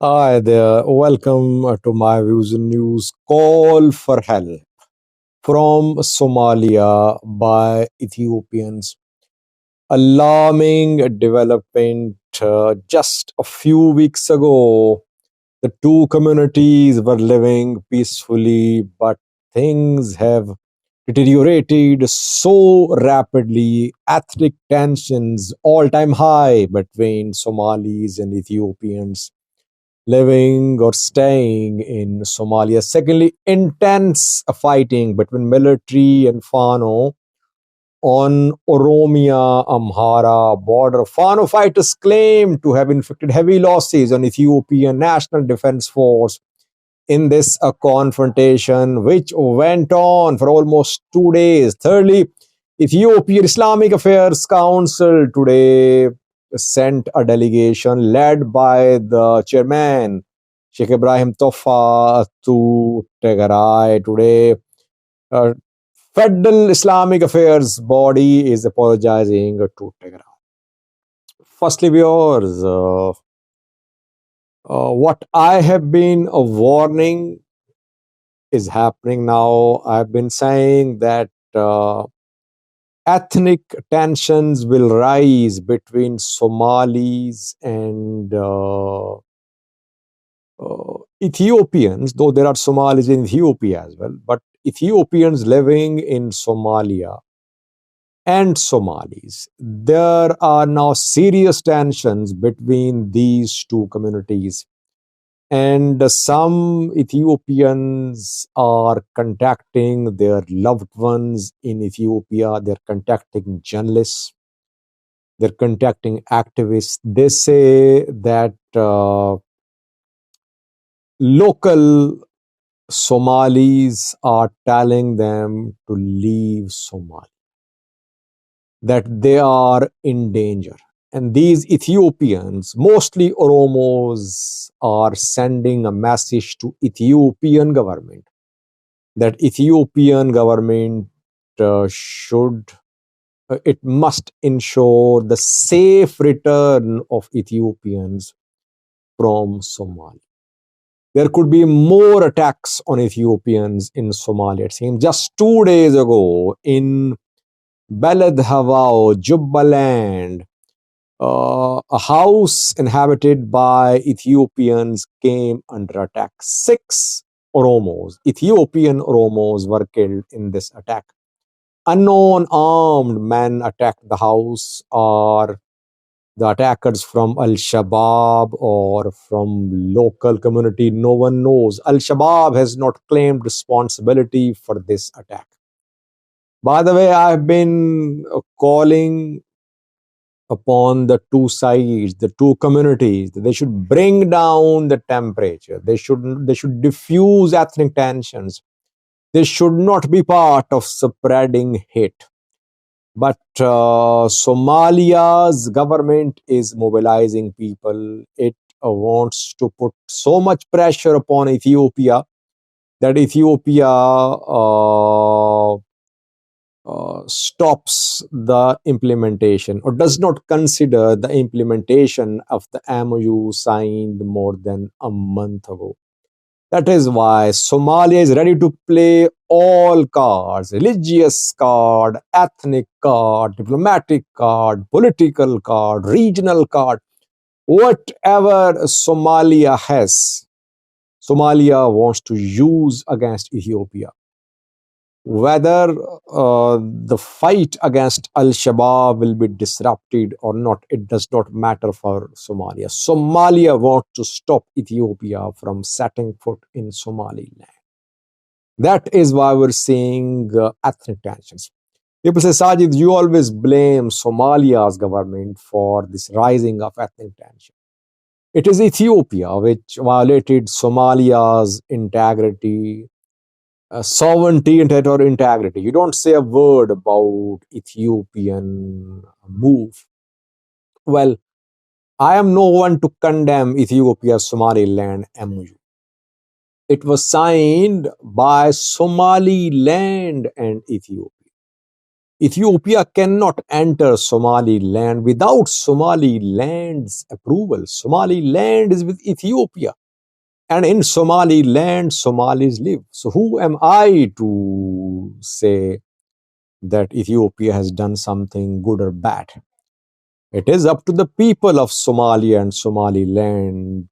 Hi there, welcome to my Views and News Call for Help from Somalia by Ethiopians. Alarming development just a few weeks ago. The two communities were living peacefully, but things have deteriorated so rapidly. Ethnic tensions all time high between Somalis and Ethiopians living or staying in Somalia. Secondly, intense fighting between military and Fano on Oromia Amhara border. Fano fighters claim to have inflicted heavy losses on Ethiopian National Defense Force in this confrontation, which went on for almost 2 days. Thirdly, Ethiopian Islamic Affairs Council today sent a delegation led by the chairman, Sheikh Ibrahim Tofa, to Tigray today. Uh, Federal Islamic Affairs body is apologizing to Tigray. Firstly, viewers, what I have been warning is happening now. I've been saying that ethnic tensions will rise between Somalis and Ethiopians, though there are Somalis in Ethiopia as well, but Ethiopians living in Somalia and Somalis. There are now serious tensions between these two communities. And some Ethiopians are contacting their loved ones in Ethiopia. They're contacting journalists. They're contacting activists. They say that local Somalis are telling them to leave Somalia, that they are in danger. And these Ethiopians, mostly Oromos, are sending a message to Ethiopian government that Ethiopian government it must ensure the safe return of Ethiopians from Somalia. There could be more attacks on Ethiopians in Somalia. It seems just 2 days ago in Beled Havao, Jubaland, a house inhabited by Ethiopians came under attack. 6 Oromos, Ethiopian Oromos, were killed in this attack. Unknown armed men attacked the house, or the attackers from Al Shabaab or from local community. No one knows. Al Shabaab has not claimed responsibility for this attack. By the way, I've been calling upon the two sides, the two communities, that they should bring down the temperature. They should diffuse ethnic tensions. They should not be part of spreading hate. But Somalia's government is mobilizing people. It wants to put so much pressure upon Ethiopia that Ethiopia stops the implementation or does not consider the implementation of the MOU signed more than a month ago. That is why Somalia is ready to play all cards: religious card, ethnic card, diplomatic card, political card, regional card. Whatever Somalia has, Somalia wants to use against Ethiopia. Whether the fight against Al Shabaab will be disrupted or not, it does not matter for Somalia. Somalia wants to stop Ethiopia from setting foot in Somaliland. That is why we're seeing ethnic tensions. People say, Sajid, you always blame Somalia's government for this rising of ethnic tension. It is Ethiopia which violated Somalia's integrity, sovereignty and territorial integrity. You don't say a word about Ethiopian move. Well, I am no one to condemn Ethiopia's Somaliland MOU. It was signed by Somaliland and Ethiopia. Ethiopia cannot enter Somaliland without Somaliland's approval. Somaliland is with Ethiopia. And in Somaliland, Somalis live. So who am I to say that Ethiopia has done something good or bad? It is up to the people of Somalia and Somaliland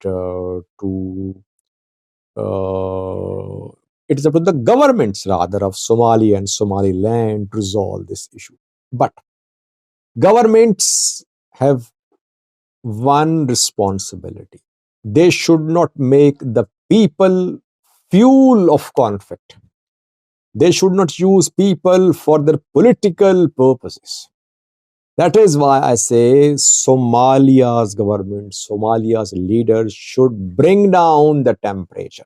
it is up to the governments rather of Somalia and Somaliland to resolve this issue. But governments have one responsibility. They should not make the people fuel of conflict. They should not use people for their political purposes. That is why I say Somalia's government, Somalia's leaders should bring down the temperature.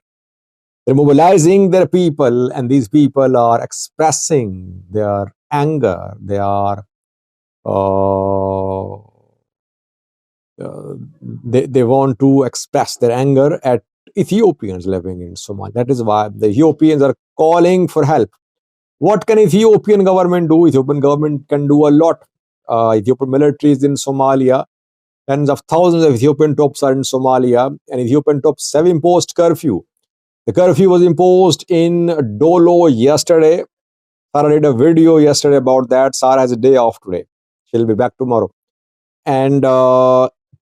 They're mobilizing their people, and these people are expressing their anger. They are they want to express their anger at Ethiopians living in Somalia. That is why the Ethiopians are calling for help. What can Ethiopian government do? Ethiopian government can do a lot. Ethiopian military is in Somalia. Tens of thousands of Ethiopian troops are in Somalia, and Ethiopian troops have imposed curfew. The curfew was imposed in Dolo yesterday. Sarah did a video yesterday about that. Sarah has a day off today. She'll be back tomorrow. And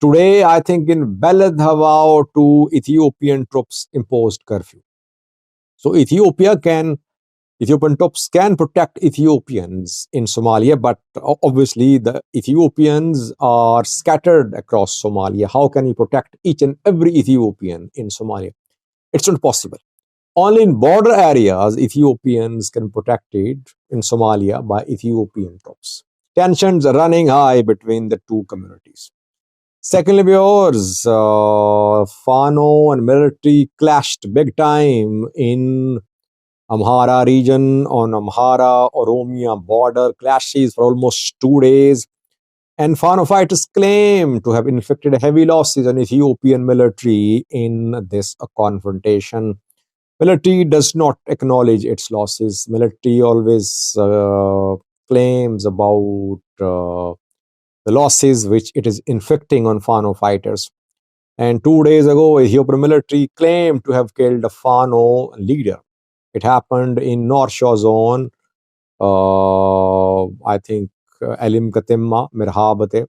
today, I think in Beledhavao, two Ethiopian troops imposed curfew. So Ethiopian troops can protect Ethiopians in Somalia, but obviously the Ethiopians are scattered across Somalia. How can you protect each and every Ethiopian in Somalia? It's not possible. Only in border areas, Ethiopians can protect it in Somalia by Ethiopian troops. Tensions are running high between the two communities. Secondly, viewers, Fano and military clashed big time in Amhara region on Amhara-Oromia border, clashes for almost 2 days. And Fano fighters claim to have inflicted heavy losses on Ethiopian military in this confrontation. Military does not acknowledge its losses. Military always claims about the losses which it is inflicting on Fano fighters. And 2 days ago, Ethiopian military claimed to have killed a Fano leader. It happened in North Shore Zone, I think Elim Katimma, Mirhabate.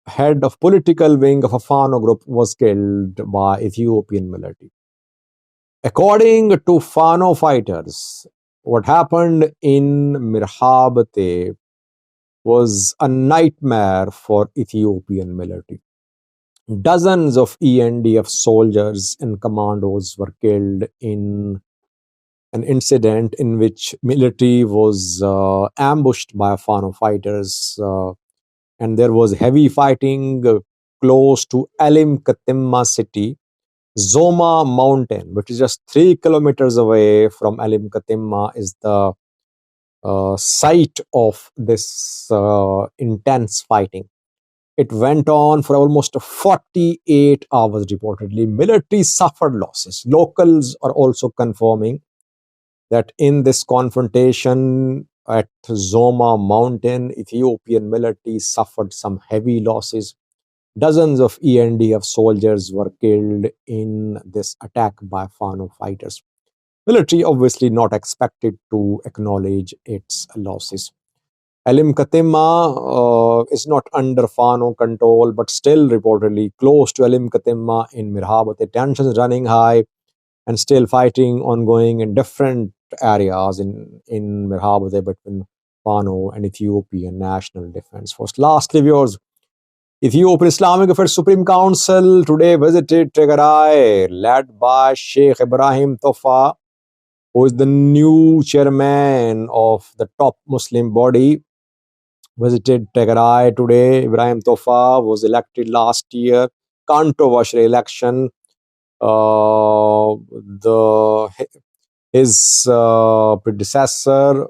Head of political wing of a Fano group was killed by Ethiopian military. According to Fano fighters, what happened in Mirhabate was a nightmare for Ethiopian military. Dozens of ENDF soldiers and commandos were killed in an incident in which military was ambushed by Fano fighters, and there was heavy fighting close to Elim Katimma city. Zoma mountain, which is just 3 kilometers away from Elim Katimma, is the site of this intense fighting. It went on for almost 48 hours reportedly. Military suffered losses. Locals are also confirming that in this confrontation at Zoma mountain, Ethiopian military suffered some heavy losses. Dozens of ENDF soldiers were killed in this attack by Fano fighters. Military obviously not expected to acknowledge its losses. Elim Katimma is not under Fano control, but still reportedly close to Elim Katimma in Mirhabate. Tensions running high and still fighting ongoing in different areas in Mirhabate between Fano and Ethiopian National Defense Force. Lastly, viewers, Ethiopian Islamic Affairs Supreme Council today visited Tigray, led by Sheikh Ibrahim Tofa, who is the new chairman of the top Muslim body. Visited Tigray today. Ibrahim Tofa was elected last year. Controversial election. His predecessor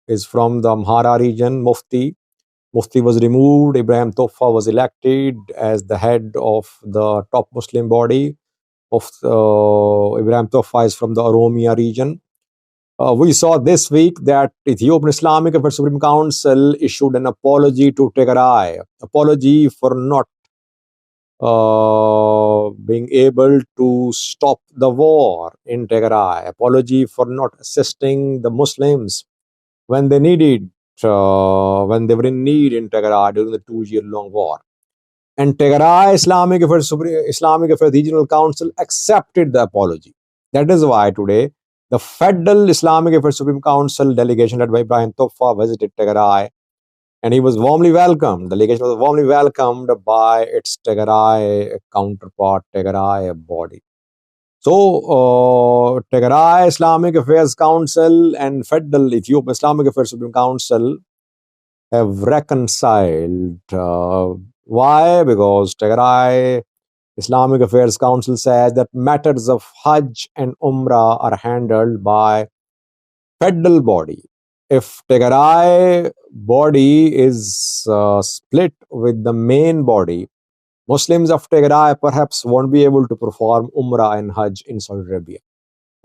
is from the Amhara region, Mufti. Mufti was removed. Ibrahim Tofa was elected as the head of the top Muslim body. Ibrahim Tofa is from the Oromia region. We saw this week that Ethiopian Islamic Affairs Supreme Council issued an apology to Tigray, apology for not being able to stop the war in Tigray, apology for not assisting the Muslims when they needed, when they were in need in Tigray during the 2 year long war. And Tigray Islamic Affairs Regional Council accepted the apology. That is why today the Federal Islamic Affairs Supreme Council delegation led by Ibrahim Tofa visited Tigray, and he was warmly welcomed. The delegation was warmly welcomed by its Tigray counterpart, Tigray body. So, Tigray Islamic Affairs Council and Federal Ethiopian Islamic Affairs Supreme Council have reconciled. Why? Because Tigray Islamic Affairs Council says that matters of Hajj and Umrah are handled by federal body. If Tigray body is split with the main body, Muslims of Tigray perhaps won't be able to perform Umrah and Hajj in Saudi Arabia.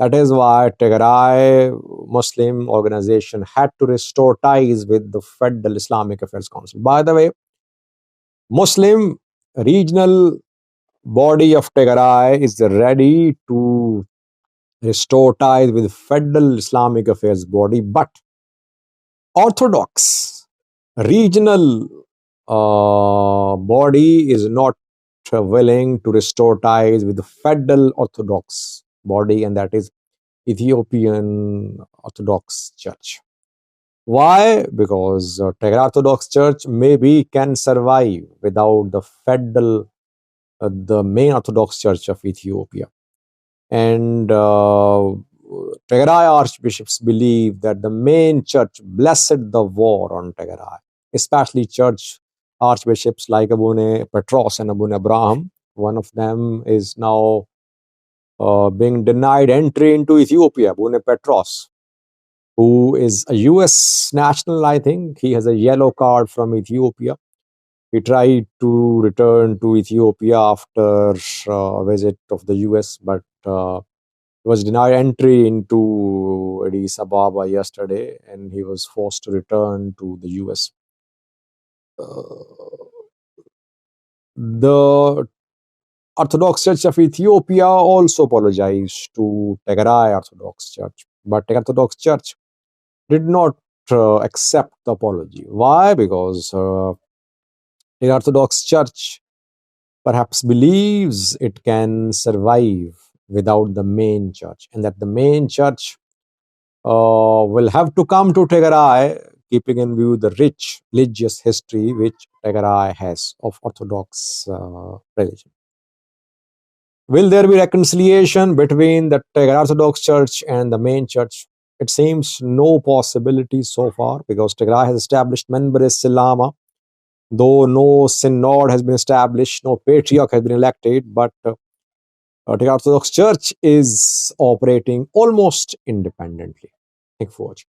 That is why Tigray Muslim organization had to restore ties with the Federal Islamic Affairs Council. By the way, Muslim regional body of Tigray is ready to restore ties with Federal Islamic Affairs body, but Orthodox regional body is not willing to restore ties with the Federal Orthodox body, and that is Ethiopian Orthodox Church. Why? Because Tigray Orthodox Church maybe can survive without the federal, the main Orthodox Church of Ethiopia. And Tigray archbishops believe that the main church blessed the war on Tigray, especially church archbishops like Abune Petros and Abune Abraham. One of them is now being denied entry into Ethiopia, Abune Petros, who is a US national, I think. He has a yellow card from Ethiopia. He tried to return to Ethiopia after a visit of the US, but was denied entry into Addis Ababa yesterday, and he was forced to return to the US. The Orthodox Church of Ethiopia also apologized to Tigray Orthodox Church, but Tigray Orthodox Church did not accept the apology. Why? Because the Orthodox Church perhaps believes it can survive without the main church, and that the main church will have to come to Tigray, keeping in view the rich religious history which Tigray has of Orthodox religion. Will there be reconciliation between the Tigray Orthodox Church and the main church? It seems no possibility so far, because Tigray has established Menbere-Silama, though no synod has been established, no patriarch has been elected, but Tigray Orthodox Church is operating almost independently. Thank you for watching.